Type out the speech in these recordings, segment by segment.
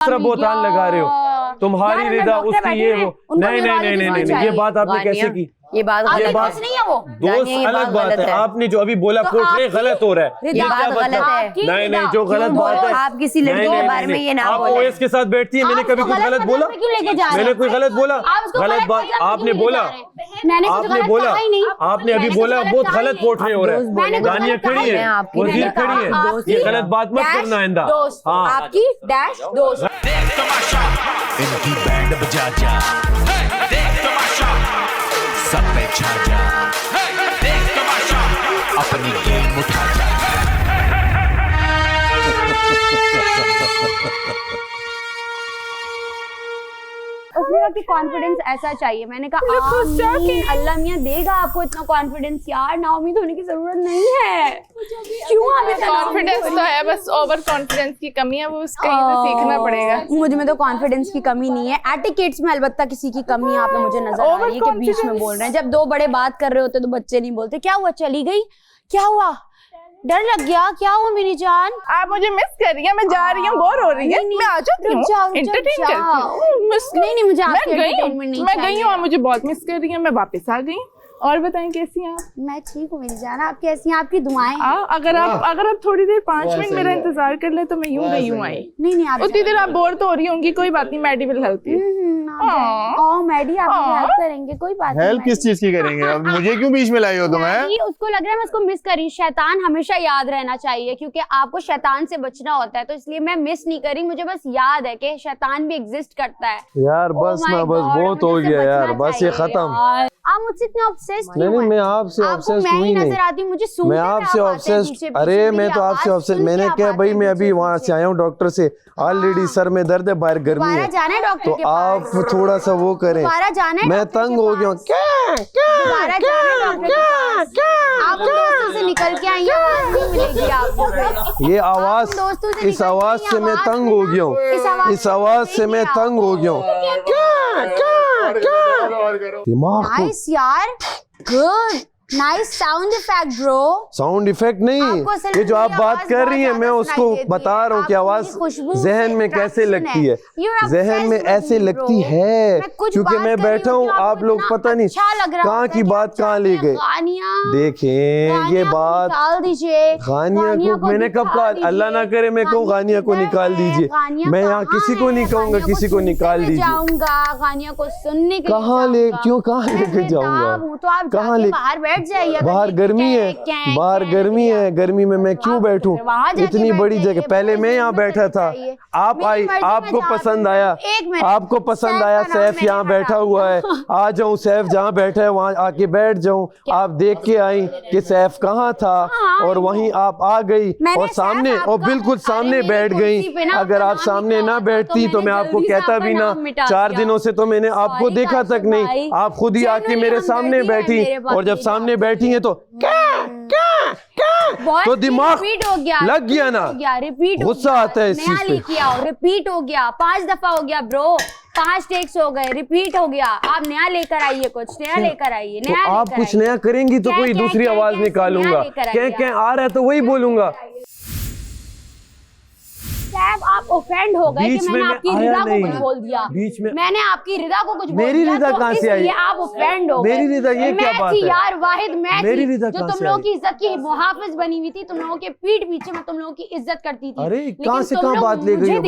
बोतान लगा रहे हो, तुम्हारी रिदा उसकी ये वो। नहीं नहीं नहीं नहीं नहीं, ये बात आपने कैसे की? ये बात नहीं है वो दोस्त अलग बात है। आपने जो अभी बोला पोर्ट्रे गलत हो रहा है, ये क्या गलत है? नहीं नहीं, जो गलत बात है आप किसी लड़की के बारे में ये ना आप बोलें। ओएस के साथ बैठती है, मैंने कभी कुछ गलत बोला? मैंने कोई गलत बोला? गलत बात आपने बोला, आपने बोला, आपने अभी बोला बहुत गलत पोर्ट्रे हो रहा है। गानिया खड़ी है, वजीर खड़ी है, ये गलत बात मत करना आइंदा। हाँ आपकी डैश दोस्त इनकी बैंड बजा जा, देख तमाशा सब पे छा जा, देख तमाशा अपनी गेम उठा जा। उसने कहा कि कॉन्फिडेंस ऐसा चाहिए। मैंने कहा आमीन, अल्लाह मियां देगा आपको इतना कॉन्फिडेंस। यार ना उम्मीद होने की जरूरत नहीं है। क्यों हमें कॉन्फिडेंस तो है, बस ओवर कॉन्फिडेंस की कमी है, वो कहीं से सीखना पड़ेगा। मुझ में तो कॉन्फिडेंस की कमी नहीं है, एटिकेट्स में अलबत्ता किसी की कमी यहाँ पे मुझे नजर आ रही है कि बीच में बोल रहे हैं। जब दो बड़े बात कर रहे होते तो बच्चे नहीं बोलते। क्या हुआ, चली गई? क्या हुआ, डर लग गया? क्या हुआ मेरी जान? आप मुझे मिस कर रही हैं, मैं जा रही हूँ, बोर हो रही है, मैं आ जाती हूँ, एंटरटेन करती हूँ। नहीं मुझे आपकी मैं एंटरटेनमेंट नहीं गई हूँ, आप मुझे बहुत मिस कर रही हैं, मैं वापस आ गई। और बताएं कैसी हैं आप? मैं ठीक हूँ मेरी जान, आप कैसी हैं? आपकी दुआएं। अगर आप थोड़ी देर 5 मिनट मेरा इंतजार कर ले तो मैं यूं गई हूँ आई। नहीं आप उतनी देर आप बोर तो हो रही होंगी, कोई बात नहीं, Maddy will help you. Maddy आप हेल्प करेंगे, कोई बात नहीं। हेल्प किस चीज की करेंगे? अब मुझे क्यों बीच में लाई हो तुम? उसको लग रहा है मैं उसको मिस करी। शैतान हमेशा याद रहना चाहिए क्योंकि आपको शैतान से बचना होता है, तो इसलिए मैं मिस नहीं करी। मुझे बस याद है कि शैतान भी एग्जिस्ट करता है। यार बस ना, बस बहुत हो गया यार, बस ये खत्म। आप मुझसे इतना ऑब्सेस्ड नहीं नहीं, मैं आपसे ऑब्सेस्ड हुई नहीं, नजर आती मुझे। मैं आपसे ऑब्सेस्ड, अरे मैं तो आपसे ऑब्सेस्ड। मैंने क्या भाई, मैं अभी वहाँ से आया हूँ डॉक्टर से, ऑलरेडी सर में दर्द है, बाहर गर्मी है, जाना है डॉक्टर तो के पास। आप थोड़ा सा वो करें, जाना है, मैं तंग हो गया हूँ। आप दोस्तों से निकल के आई, आवाज नहीं मिलेगी आपको। ये आवाज, इस आवाज से मैं तंग हो गया हूँ, इस आवाज से मैं तंग हो गया हूँ। दिमाग को नाइस यार, good, nice sound effect bro. Sound effect नहीं, ये जो आप बात कर रही हैं मैं उसको बता रहा हूँ कि आवाज जहन में कैसे लगती है, जहन में ऐसे लगती है क्योंकि मैं बैठा हूँ, आप लोग पता नहीं कहाँ की बात कहाँ ले गए। देखें ये बात, गानिया को मैंने कब कहा? अल्लाह ना करे मैं कहूँ गानिया को निकाल दीजिए, मैं यहाँ किसी को नहीं कहूँगा किसी को निकाल दीजिए। गानिया को सुनने के कहाँ ले, क्यों कहाँ लेके जाऊँगा? कहाँ ले, बाहर गर्मी है, बाहर गर्मी है, गर्मी में मैं क्यों बैठूं? इतनी बड़ी जगह, पहले मैं यहाँ बैठा था, आप आई, आपको पसंद आया, आपको पसंद आया, सैफ यहाँ बैठा हुआ है, आ जाऊं, सैफ जहाँ बैठा है वहाँ आके बैठ जाऊं। आप देख के आई कि सैफ कहाँ था और वहीं आप आ गई और सामने, और बिल्कुल सामने बैठ गई। अगर आप सामने ना बैठती तो मैं आपको कहता भी ना। 4 दिनों से तो मैंने आपको देखा तक नहीं, आप खुद ही आके मेरे सामने बैठी, और जब सामने बैठी है तो तो दिमाग लग गया ना, रिपीट गुस्सा आता है इस चीज पे। रिपीट हो गया, 5 दफा हो गया ब्रो, 5 टेक्स हो गए, रिपीट हो गया। आप नया लेकर आइए, कुछ नया लेकर आइए। तो आप कुछ नया करेंगी तो कोई दूसरी आवाज निकालूंगा, क्या आ रहा है तो वही बोलूंगा। आप ऑफेंड हो गए कि मैंने आपकी रिदा को कुछ बोल दिया। बीच में मैंने आपकी रिदा को कुछ बोल दिया, मेरी रिदा कहाँ से आई? आप ऑफेंड हो गए। मेरी रिदा ये क्या बात है यार? वाहिद मैं मेरी रिदा जो तुम लोगों की इज्जत की मुहाफिज बनी हुई थी, तुम लोगों के पीठ पीछे मैं तुम लोगों की इज्जत करती थी। अरे कहाँ से कहाँ बात ले गई हो?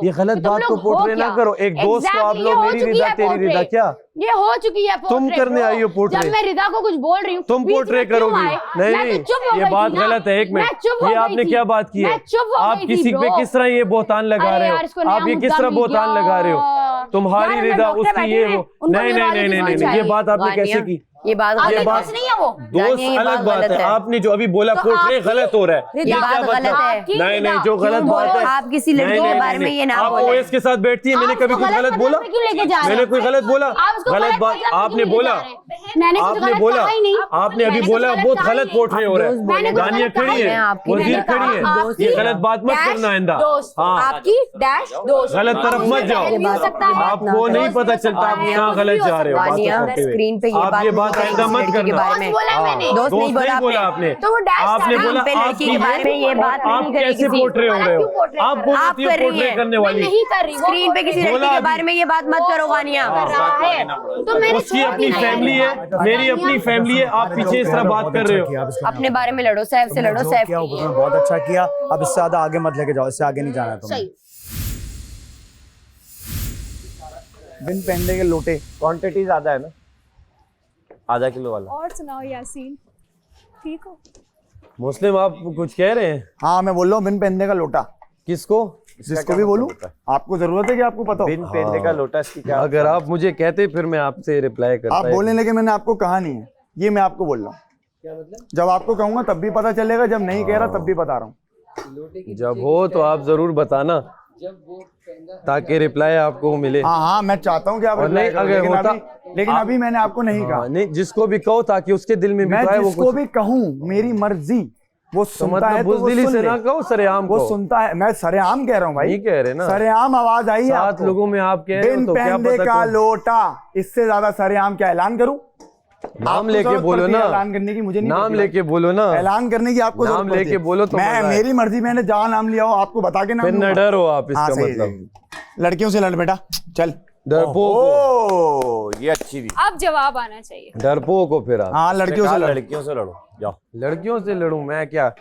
ये गलत बात को पोर्ट्रे ना करो। एक दोस्त को आप लोग मेरी रिदा तेरी रिदा, क्या ये हो चुकी है? तुम करने आई हो पोर्ट्रे। जब मैं रिदा को कुछ बोल रही हूँ तुम पोर्ट्रे करोगी। नहीं, ये बात गलत है। एक मिनट, ये आपने क्या बात की है? आप किसी पे किस तरह ये बोतान लगा रहे हो? आप ये किस तरह बोतान लगा रहे हो? तुम्हारी रिदा उसकी ये वो। नहीं नहीं नहीं नहीं नहीं, ये बात आपने कैसे की? ये बात नहीं है वो दोस्त अलग बात है। आपने जो अभी बोला पोर्ट्रे गलत हो रहा है, ये बात गलत है। नहीं नहीं, जो गलत बात है आप किसी लड़की के बारे में ये ना आप बोलें। ओएस के साथ बैठती है, मैंने कभी कुछ गलत बोला? मैंने कोई गलत बोला? गलत बात आपने बोला, मैंने कुछ आपने गलत बोला, कहा ही नहीं। आपने अभी मैंने बोला कुछ बहुत गलत कहा गलत ही पोर्ट्रे हो रहा मैंने है। कुछ दानिया गलत कहा खड़ी ही है, नहीं। आपकी वजीर मैंने खड़ी है, आपकी ये गलत बात मत डैश करना आइंदा। दोस्त, हाँ, आपकी डैश दोस्त। गलत तरफ मत जाओ, आपको नहीं पता चलता आप कहाँ गलत जा रहे हो बातें वानिया, करते हुए। स्क्रीन पे ये आप बात ये नहीं बात करेंगे आइंदा इस मत लड़की के करना। बारे में। बोला हाँ, मैंने। दोस्त नहीं बोला बोला आपने। आपने। तो वो डैश आपने था ना, बोला पे लड़की के बारे में ये बात आप नहीं करेगी कैसे किसी। पोर्ट्रे हो रहे हो? आप बोल आप रही हो कर रही पोर्ट्रे हैं। करने मैं वाली। नहीं कर रही। स्क्रीन पे किसी लड़की के बारे में ये बात मत करो वानिया। तो मैंने उसकी अपनी फैमिली है, मेरी अपनी फैमिली है, आप पीछे इस तरह बात कर रहे हो। अपने बारे में लड़ो, सैफ से लड़ो, सैफ किया ऊपर में बहुत अच्छा किया। अब इससे ज्यादा आगे मत लेके जाओ, इससे आगे नहीं जाना है तुम्हें। बिन पहनने के लोटे। क्वांटिटी ज्यादा है ना, आधा किलो वाला। और सुनाओ यासीन, ठीक हो? मुस्लिम आप कुछ कह रहे हैं? हाँ मैं बोल रहा हूँ बिन पहनने का लोटा। किसको? जिसको भी बोलूं, आपको जरूरत है कि आपको पता हो? बिन पहनने का लोटा इसकी क्या? अगर आप मुझे कहते फिर मैं आपसे रिप्लाई करता। आप बोलने लगे, मैंने आपको कहा नहीं है, ये मैं आपको बोल रहा हूँ। क्या मतलब? जब आपको कहूंगा तब भी पता चलेगा, जब नहीं कह रहा तब भी बता रहा हूँ। जब हो तो आप जरूर बताना, ताकि रिप्लाई आपको मिले। हाँ हाँ मैं चाहता हूँ कि आप और नहीं, reply करो, अगर लेकिन होता- लेकिन अभी मैंने आपको नहीं कहा। नहीं, जिसको भी कहो ताकि उसके दिल में भी मैं तो आए वो जिसको कुछ। भी कहूँ, मेरी मर्जी, वो तो सुनता है मतलब तो वो बुज़दिली सुन से ले। ना कहो, सरेआम वो कहो। सुनता है, मैं सरेआम कह रहा हूँ भाई। नहीं कह रहे ना, सरेआम आवाज आई है 7 आपको। लोगों में आप कह रहे हो बिन तो क्या पहनने पता का कौन- लोटा, इससे ज्यादा सरेआम क्या ऐलान करूं? नाम आपको लेके जरूरत बोलो पड़ती है ना, ऐलान करने की, मुझे नहीं नाम पड़ती। लेके बोलो ना, ऐलान करने की आपको नाम जरूरत पड़ती लेके है। बोलो तो मैं मजा आए। मेरी मर्जी, मैंने जहाँ नाम लिया हो आपको बता के नाम फिर न लूंगा। डरो आप, हाँ, इसका सही, मतलब सही। लड़कियों से लड़ बेटा, चल। डरपोक ओ ये अच्छी थी। अब जवाब आना चाहिए। डरपोक हो फिर आप। हाँ लड़कियों से लड़। लड़कियों से लड़ो जाओ। लड़कियों से लड़ूं मैं? क्या,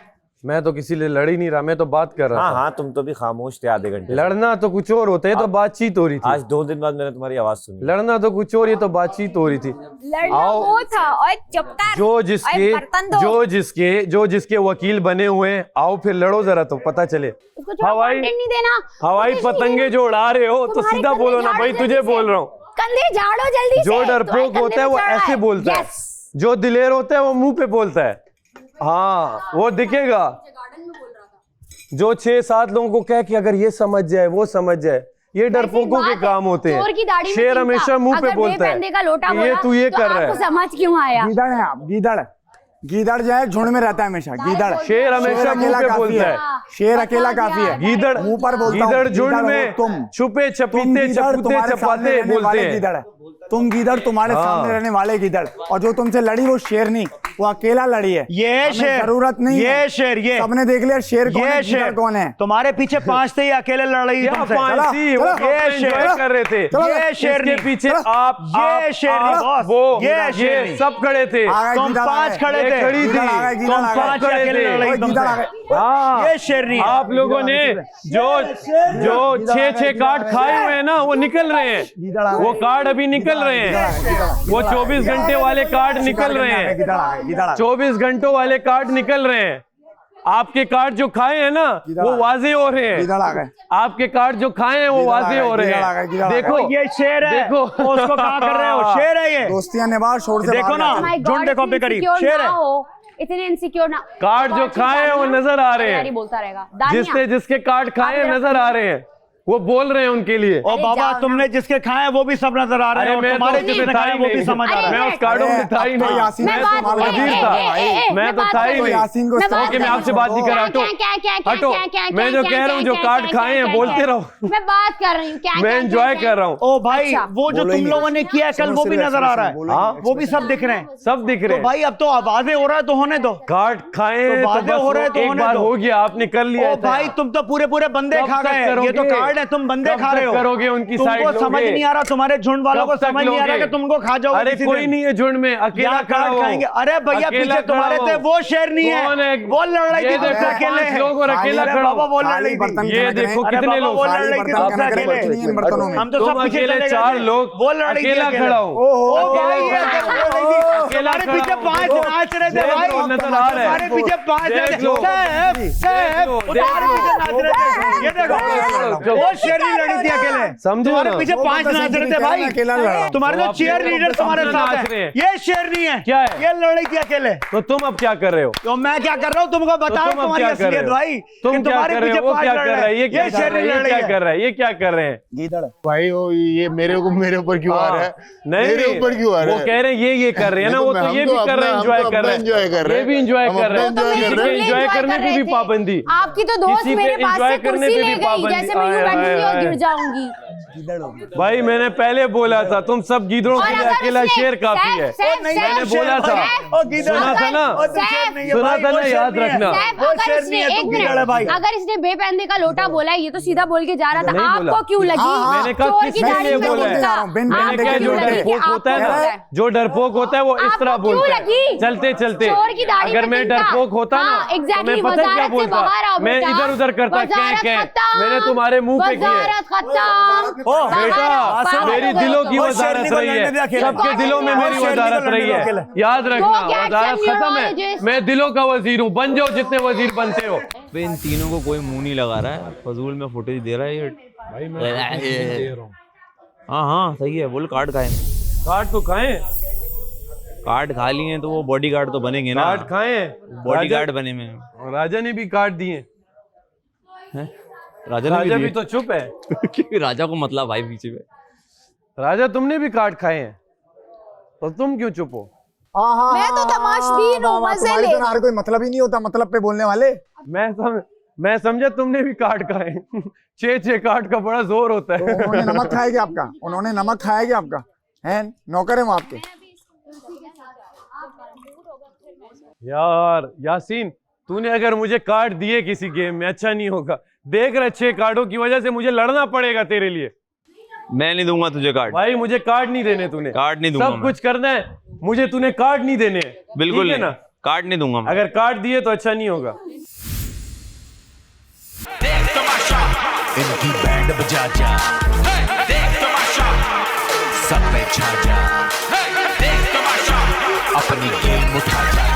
मैं तो किसी लिए लड़ ही नहीं रहा, मैं तो बात कर रहा हाँ था। हाँ तुम तो भी खामोश थे आधे घंटे। लड़ना तो कुछ और होता है, ये तो बातचीत हो रही थी। आज 2 दिन बाद मैंने तुम्हारी आवाज सुनी। लड़ना तो कुछ और, ये तो बातचीत हो रही थी। लड़ना आओ। वो था और चुपता जो जिसके वकील बने हुए हैं, आओ फिर लड़ो जरा तो पता चले। हवाई नहीं देना। हवाई पतंगे जो उड़ा रहे हो तो तुम्हारे सीधा कंधे बोलो ना झाड़ो भाई, जल्दी तुझे से। बोल रहा हूँ। कंधे झाड़ो जल्दी जो से। डरपोक तुम्हारे होता है वो कंधे पे चढ़ा ऐसे बोलता है, Yes। जो दिलेर होता है वो मुंह पे बोलता है। हाँ वो दिखेगा। जो 6-7 लोगों को कह कि अगर ये समझ जाए वो समझ जाए, ये डरपोकों के काम होते चोर की दाढ़ी हैं। में शेर चिंता। हमेशा मुंह पे अगर बोलता बेपहनने का लोटा है कि ये बोला, तू ये तो कर रहा आपको है। समझ क्यों आया? गीदड़ है आप, गीदड़। गीदड़ जो है झुंड में रहता है हमेशा, गीदड़। शेर हमेशा मुंह अकेला पे काफी बोलता है, है। शेर अकेला काफी है। गीदड़ मुंह पर बोलता हूँ, गीदड़ झुंड गीदड़ हो में तुम। छुपे तुम छपीते गीदड़, छपूते तुम्हारे सामने छपाते रहने बोलते वाले हैं। गीदड़ है। तुम गीदड़, तुम्हारे हाँ। सामने रहने वाले गीदड़, और जो तुमसे लड़ी वो शेर नहीं, वो अकेला लड़ी है। ये हमें शेर, जरूरत नहीं ये है। शेर, ये सबने देख लिया शेर कौन है, ये गीदड़ शेर कौन है। तुम्हारे पीछे 5 थे, ये अकेले लड़ रही क्या तुमसे। पांसी, वो चलो, ये ये शेर शेर, कर रहे थे। ये शेर इसके नहीं, पीछे चलो, आप ये शेर नहीं, बॉस, वो ये शेर नहीं। सब खड़े थे। आ गए तुम गीदड़, आ 5 गए। खड़े ये थे, खड़ी थी। गीदड़ आ गए, गीदड़ तुम आ गए। 5 ओए, अकेले लड़ रही गीदड़ आ तुमसे। गए। हाँ, ये शेर नहीं है। आप लोगों ने जो 6-6 कार्ड खाए हुए हैं ना, वो निकल रहे हैं। वो कार्ड अभी निकल रहे हैं। वो 24 घंटे वाले कार्ड निकल रहे हैं। गीदड़ आ गए, गीदड़ आ गए। 24 घंटों वाले कार्ड निकल रहे हैं। आपके कार्ड जो खाए हैं ना वो वाजे हो रहे हैं। गीदड़ आ गए। आपके कार्ड जो खाए हैं वो गीदड़ आ वाजे गए, हो रहे गीदड़ आ गए, हैं। गीदड़ आ गए। देखो ये शेर है, देखो। उसको कहाँ कर रहे हो? शेर है ये। दोस्तियां निभा, शोर से देखो बाहर ना, जाते हैं। झुंड देखो पे करीब, शेर है। इतने इनसिक्योर ना। कार्ड जो खाए हैं वो नजर आ रहे हैं। बोलता रहेगा। जिसने जिसके कार्ड खाए हैं नजर आ रहे हैं, वो बोल रहे हैं उनके लिए। और बाबा जाओ तुमने जिसके खाए हैं वो भी सब नजर आ रहे अरे हैं, और मैं तुम्हारे तो जिसने था खाए ही हैं वो भी नहीं। समझ आ रहा मैं है। उस कार्डों में था ही अब तो नहीं। यासीन मैं को तो संभाल वजीर रहे था। हैं। मैं तो था ही तो नहीं। यासीन को तो कि मैं आपसे बात नहीं कर रहा। हटो, मैं जो कह रहा हूँ, जो कार्ड खाए हैं बोलते रहो। मैं बात कर रही हूँ। क्या मैं एंजॉय कर रहा हूँ। ओ भाई, अच्छा। वो जो बोलो ही तुम नहीं। लोगों ने किया कल वो भी नजर आ रहा है। हाँ, वो भी सब दिख रहे हैं। सब दिख रहे तो हैं। भाई अब तो आवाजें हो रहा है तो होने दो। कार्ड खाए तो हैं तो वादे बस हो रहे हैं तो एक होने बार दो। हो गया, आपने कर लिया ओ था। भाई तुम तो पूरे बंदे कब खा तक गए। ये तो करोगे? कार्ड है, तुम बंदे कब खा रहे तक हो। करोगे? उनकी तुमको साइड समझ लोगे? नहीं आ रहा, तुम्हारे झुंड वालों को कब तक समझ नहीं आ रहा लोगे? कि तुमको खा जाओगे अरे किसी कोई दिन। नहीं है झुंड में, अकेला यहाँ खड़ा कार्ड हो। खाएंगे। अरे भैया अकेला पीछे तुम्हारे खड़ा थे, हो। वो शेर नहीं कौन है। है? वो लड़ रही ये थी देखो, तुमसे अकेले। 5 लोग और अकेला अरे खड़ा बाबा हो। वो लड़ खाली रही बर्तन थी। ये खनक रहे हैं। देखो अरे कितने बाबा लोग। वो लड़ खाली रही थी बर्तन तुमसे खनक रहे हैं, अकेले। बच्चे नहीं इन बर्तनों में। हम तो तुम सब पीछे अकेले चले गए 4 थे। लोग वो लड़ रही थी अकेला अकेले। खड़ा हो। ओहो, ओ भाई, ये अकेला तो लड़ रही थी। अकेला तुम्हारे पीछे 5 नाच रहे थे भाई, नजर आ रहा है, तुम्हारे पीछे 5 देख लो, तुम्हारे पीछे नाच रहे थे। ये देखो वो शेरनी लड़ी थी अकेले, समझो तुम्हारे ना। पीछे 5 नाच रहे थे भाई, अकेला लड़ा। तुम्हारे जो चीयर लीडर तुम्हारे साथ है, ये शेरनी है, क्या है? ये लड़ी थी अकेले। तो तुम अब क्या कर रहे हो? तो मैं क्या कर रहा हूँ तुमको बताओ, तुम अब तुम्हारी क्या कर रहे असलियत हो? भाई, तुम कि क्या तुम्हारे कर रहे पीछे हो? वो 5 क्या लड़ कर रहे रहा है? ये क्या कर रहा है? ये क्या कर रहा है? ये क्या कर रहे हैं? गीदड़ भाई वो ये मेरे ऊपर क्यों आ रहा है? नहीं मेरे ऊपर क्यों आ रहा वो है? कह रहे हैं ये कर रहे हैं ना, वो तो ये भी कर रहे हैं, एंजॉय कर रहे हैं, ये भी एंजॉय कर रहे हैं, किसी के एंजॉय करने पे भी पाबंदी। आपकी तो दोस्त किसी पे मेरे पास enjoy से करने कुर्सी पे ले भी गई, पाबंदी। जैसे मैं यूं बैठूंगी और गिर जाऊंगी। भाई मैंने पहले बोला था तुम सब गीदड़ों के लिए अकेला शेर काफी है, मैंने बोला था, सुना था ना, सुना था ना, याद रखना। अगर इसने बेपैंदे का लोटा बोला है, ये तो सीधा बोल के जा रहा था, नहीं बोला। आपको क्यों लगी? मैंने कहा चोर की किसने दाढ़ी ये में बोला है? गुस्सा। मैंने आपको कहा जो क्यों लगी कि डरपोक होता है आपको ना, बोला है? जो डरपोक होता है वो इस आपको तरह क्यों बोलता है, लगी? चलते चलते। चोर की दाढ़ी अगर में मैं तिनका। डरपोक होता ना हाँ, तो exactly, मैं पता क्या वजारत से बोलता, बाहर आओ मैं बेटा। इधर उधर करता, वजारत क्या खत्म। मैंने तुम्हारे मुंह पे किया है। वजारत खत्म। ओ बाहर बेटा, आओ, बाहर मेरी हो गए दिलों तो। की वजारत रही है, सबके दिलों में मेरी वजारत रही है, याद रखना, क्या वजारत action खत्म है, neurologist? मैं दिलों का वजीर हूँ, बन जाओ जितने वजीर बनते हो। इन तीनों को कोई मुंह नहीं लगा रहा है, फजूल में फुटेज दे रहा है ये भाई। मैं हाँ सही है, बोल कार्ड खाए, कार्ड तो खाएं, कार्ड खा लिए हैं तो वो बॉडी गार्ड तो बनेंगे ना, कार्ड खाएं, बॉडी गार्ड बने में। राजा ने भी कार्ड दिए, राजा भी तो चुप है। क्योंकि राजा को मतलब भाई पीछे में, राजा तुमने भी कार्ड खाए हैं, तो तुम क्यों चुप हो? मैं तो तमाशबीन हूँ, मजे ले। तुम्हारे कोई मतलब ही नहीं होता, मतलब पे बोलने वाले। मैं समझा तुमने भी कार्ड खाए। 6 कार्ड का बड़ा जोर होता है। तो उन्होंने नमक खाया क्या आपका? उन्होंने नमक खाया क्या आपका? हैं, नौकर है वो आपके? यार यासीन, तूने अगर मुझे कार्ड दिए किसी गेम में, अच्छा नहीं होगा। देख रहे 6 कार्डों की वजह से मुझे लड़ना पड़ेगा तेरे लिए। मैं नहीं दूंगा तुझे कार्ड भाई, मुझे कार्ड नहीं देने, तूने कार्ड नहीं दूंगा, सब कुछ करना है, मुझे तूने कार्ड नहीं देने। बिल्कुल है ना, कार्ड नहीं दूंगा मैं। अगर कार्ड दिए तो अच्छा नहीं होगा। देख तमाशा, इनकी बैंड बजा जा, देख तमाशा, सब पे छा जा, देख तमाशा, अपनी गेम उठा जा।